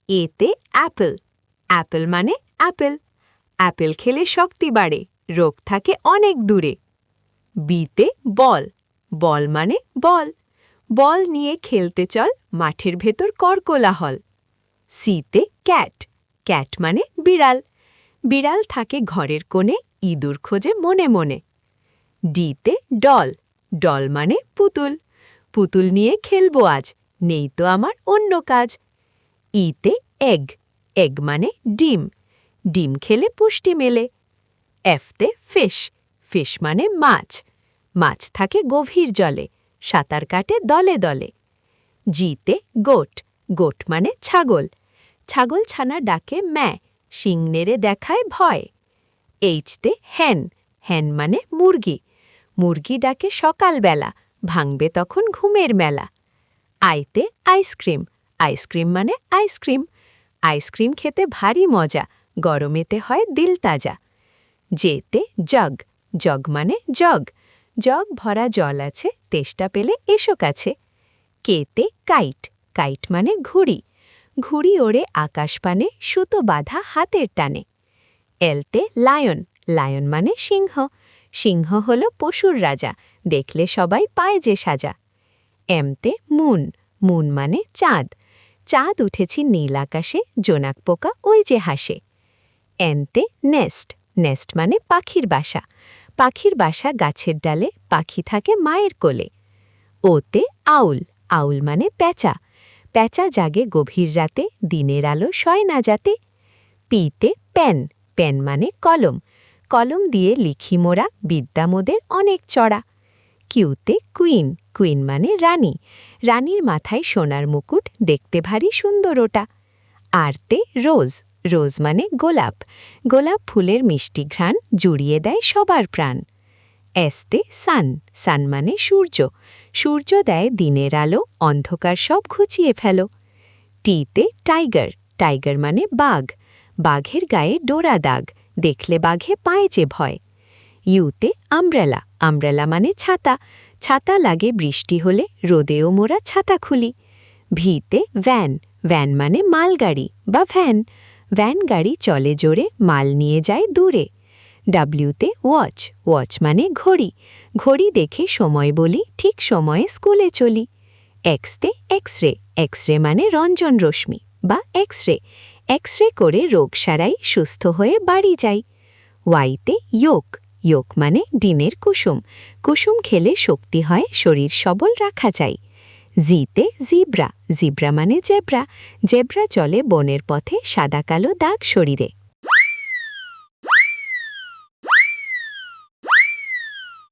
এতে Apple. Apple মানে Apple. Apple খেলে শক্তি বাড়ে, রোগ থাকে অনেক দূরে। বিতে বল। বল মানে বল। বল নিয়ে খেলতে চল, মাঠের ভেতর করকোলাহল। সিতে ক্যাট। ক্যাট মানে বিড়াল। বিড়াল থাকে ঘরের কোণে, ইঁদুর খোঁজে মনে মনে। ডিতে ডল। ডল মানে পুতুল। পুতুল নিয়ে খেলবো আজ, নেই তো আমার অন্য কাজ। ইতে এগ। এগ মানে ডিম। ডিম খেলে পুষ্টি মেলে। এফতে ফিশ। ফিশ মানে মাছ। মাছ থাকে গভীর জলে, সাঁতার কাটে দলে দলে। জিতে গোট। গোট মানে ছাগল। ছাগল ছানা ডাকে ম্যাঁ, শিং নেড়ে দেখায় ভয়। এইচতে হেন। হেন মানে মুরগি। মুরগি ডাকে সকালবেলা, ভাঙবে তখন ঘুমের মেলা। আইতে আইসক্রিম। আইসক্রিম মানে আইসক্রিম। আইসক্রিম খেতে ভারী মজা, গরমেতে হয় দিল তাজা। যেতে জগ। জগ মানে জগ। জগ ভরা জল আছে, তেষ্টা পেলে এসো কাছে। কেতে কাইট। কাইট মানে ঘুড়ি। ঘুড়ি ওড়ে আকাশপানে, সুতো বাঁধা হাতের টানে। এলতে লায়ন। লায়ন মানে সিংহ। সিংহ হল পশুর রাজা, দেখলে সবাই পায় যে সাজা। এমতে মুন। মুন মানে চাঁদ। চাঁদ উঠেছি নীল আকাশে, জোনাক পোকা ওই যে হাসে। এনতে নেস্ট। নেস্ট মানে পাখির বাসা। পাখির বাসা গাছের ডালে, পাখি থাকে মায়ের কোলে। ওতে আউল। আউল মানে পেঁচা। পেঁচা জাগে গভীর রাতে, দিনের আলো সয় না যাতে। পিতে পেন। পেন মানে কলম। কলম দিয়ে লিখি মোরা, বিদ্যা মোদের অনেক চড়া। কিউতে কুইন। কুইন মানে রানী। রানীর মাথায় সোনার মুকুট, দেখতে ভারী সুন্দর ওটা। আরতে রোজ। রোজ মানে গোলাপ। গোলাপ ফুলের মিষ্টি ঘ্রাণ, জুড়িয়ে দেয় সবার প্রাণ। এসতে সান। সান মানে সূর্য। সূর্য দেয় দিনের আলো, অন্ধকার সব ঘুচিয়ে ফেলো। টিতে টাইগার। টাইগার মানে বাঘ। বাঘের গায়ে ডোরা দাগ, দেখলে বাঘে পায় যে ভয়। ইউতে আমব্রেলা। আমব্রেলা মানে ছাতা। ছাতা লাগে বৃষ্টি হলে, রোদেও মোরা ছাতা খুলি। ভিতে ভ্যান। ভ্যান মানে মালগাড়ি বা ভ্যান। ভ্যান গাড়ি চলে জোরে, মাল নিয়ে যায় দূরে। ডাব্লিউতে ওয়াচ। ওয়াচ মানে ঘড়ি। ঘড়ি দেখে সময় বলি, ঠিক সময়ে স্কুলে চলি। এক্সতে এক্সরে। এক্সরে মানে রঞ্জন রশ্মি বা এক্সরে। এক্সরে করে রোগ সারাই, সুস্থ হয়ে বাড়ি যাই। ওয়াইতে ইয়োক। ইয়োক মানে ডিমের কুসুম। কুসুম খেলে শক্তি হয়, শরীর সবল রাখা যায়। জিতে জিব্রা। জিব্রা মানে জেব্রা। জেব্রা চলে বনের পথে, সাদা কালো দাগ শরীরে।